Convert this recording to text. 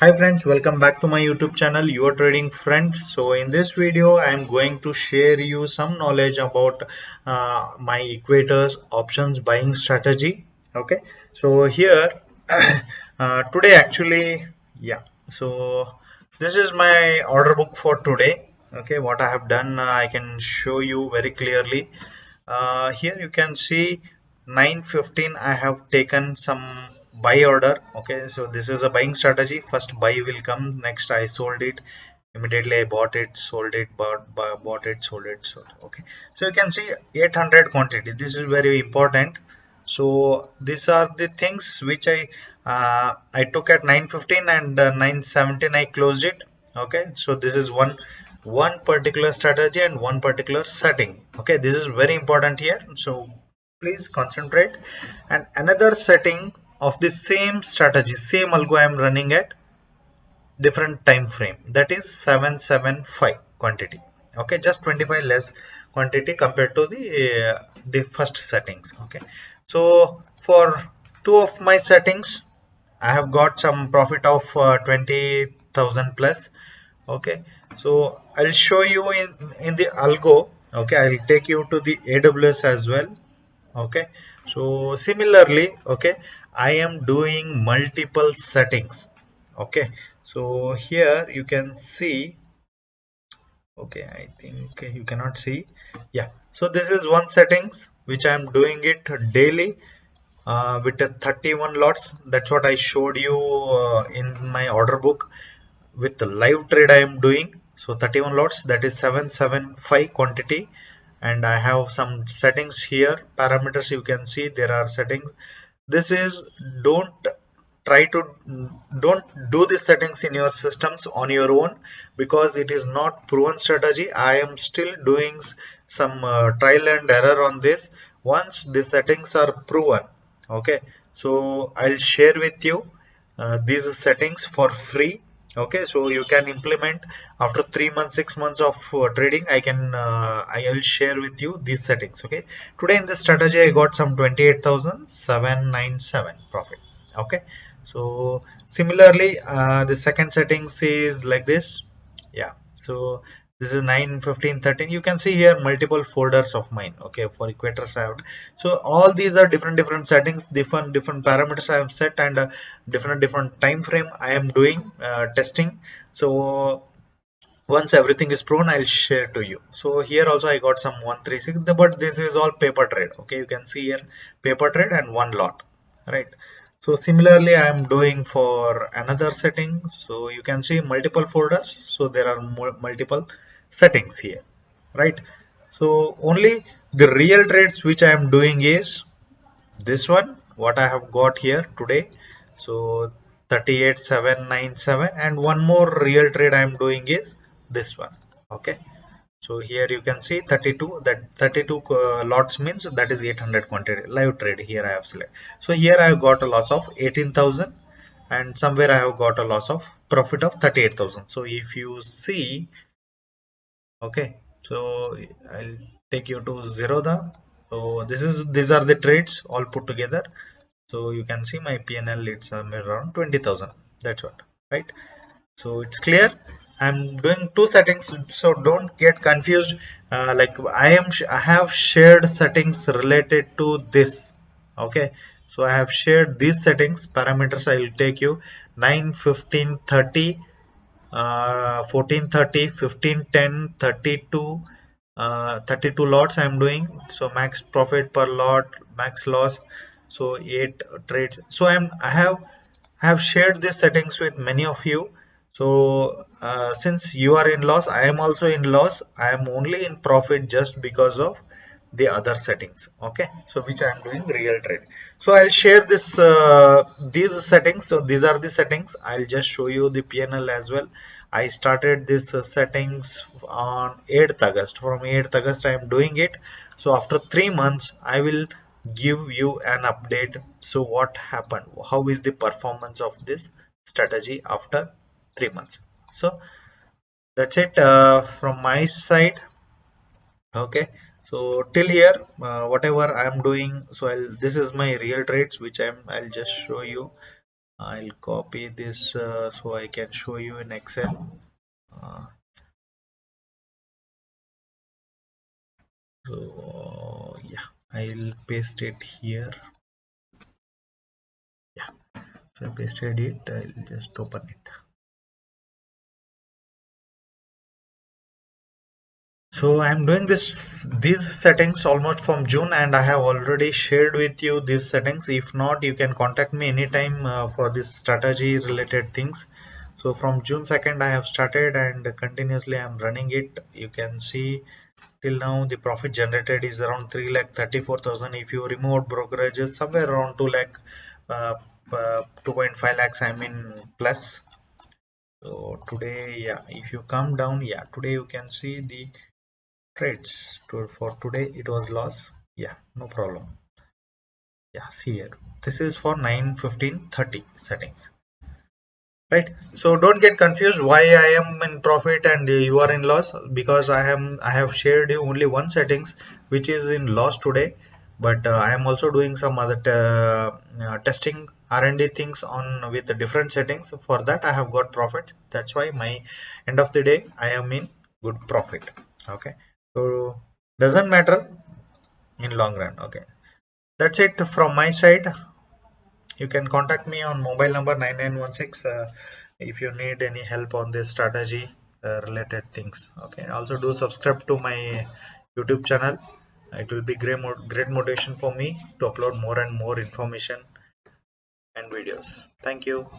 Hi friends, welcome back to my YouTube channel, Your Trading Friend. So in this video, I am going to share you some knowledge about my Equator's options buying strategy. Okay, so here today actually, yeah. So this is my order book for today. Okay, what I have done, I can show you very clearly. Here you can see 9:15 I have taken some buy order. Okay, so this is a buying strategy. First buy will come, next I sold it, immediately I bought it, sold it, bought it, sold it, sold it. Okay, so you can see 800 quantity. This is very important. So these are the things which I took at 9:15 and 9:17 I closed it. Okay, so this is one particular strategy and one particular setting. Okay, this is very important here, so please concentrate. And another setting of the same strategy, same algo I am running at different time frame, that is 775 quantity. Okay, just 25 less quantity compared to the first settings. Okay, so for two of my settings I have got some profit of 20,000 plus. Okay, so I'll show you in the algo. Okay, I'll take you to the AWS as well. Okay, so similarly, okay, I am doing multiple settings. Okay, so here you can see, okay, I think you cannot see. Yeah, so this is one settings which I am doing it daily with a 31 lots. That's what I showed you in my order book. With the live trade I am doing, so 31 lots, that is 775 quantity. And I have some settings here, parameters. You can see there are settings. This is, don't try to don't do these settings in your systems on your own, because it is not proven strategy. I am still doing some trial and error on this. Once the settings are proven, okay, so I'll share with you these settings for free. Okay, so you can implement after 3 months, 6 months of trading. I will share with you these settings. Okay, today in this strategy I got some 28,797 profit. Okay, so similarly the second settings is like this. Yeah, so this is 9, 15, 13. You can see here multiple folders of mine. Okay, for Equator I have. So all these are different settings, different parameters I have set, and different time frame I am doing testing. So once everything is proven, I'll share to you. So here also I got some 136, but this is all paper trade. Okay, you can see here paper trade and one lot, right? So similarly I am doing for another setting. So you can see multiple folders, so there are multiple settings here, right? So only the real trades which I am doing is this one, what I have got here today. So 38,797, and one more real trade I am doing is this one. Okay, so here you can see 32, that 32 lots means that is 800 quantity live trade. Here I have selected. So here I have got a loss of 18,000, and somewhere I have got a loss of profit of 38,000. So if you see, okay, so I'll take you to Zerodha. So these are the trades all put together. So you can see my PNL, it's somewhere around 20,000. That's what, right? So it's clear. I'm doing two settings, so don't get confused. Like I have shared settings related to this. Okay, so I have shared these settings parameters. I will take you 9, 15, 30, 14, 30, 15, 10, 32, 32 lots I'm doing. So max profit per lot, max loss, so 8 trades. So I have shared these settings with many of you. So since you are in loss, I am also in loss. I am only in profit just because of the other settings. Okay, so which I am doing real trade. So I'll share this these settings. So these are the settings. I'll just show you the PNL as well. I started this settings on 8th August. From 8th August I am doing it. So after 3 months I will give you an update. So what happened, how is the performance of this strategy after 3 months. So that's it from my side. Okay, so till here whatever I am doing, so this is my real trades which I'll just show you. I'll copy this so I can show you in Excel. uh, so yeah, I'll paste it here. Yeah, so I pasted it. I'll just open it. So I'm doing these settings almost from June, and I have already shared with you these settings. If not, you can contact me anytime for this strategy related things. So from June 2nd I have started, and continuously I'm running it. You can see till now the profit generated is around 3,34,000. If you remove brokerages, somewhere around 2 lakh, 2.5 lakhs I'm in plus. So today, yeah, if you come down, yeah, today you can see the trades for today it was loss. Yeah, no problem. Yeah, see here, this is for 9:15:30 settings, right? So don't get confused why I am in profit and you are in loss, because I have shared you only one settings which is in loss today. But I am also doing some other testing R&D things on with the different settings. For that I have got profit. That's why my end of the day I am in good profit. Okay, so doesn't matter in long run. Okay, that's it from my side. You can contact me on mobile number 9916 if you need any help on this strategy related things. Okay, also do subscribe to my YouTube channel. It will be great motivation for me to upload more and more information and videos. Thank you.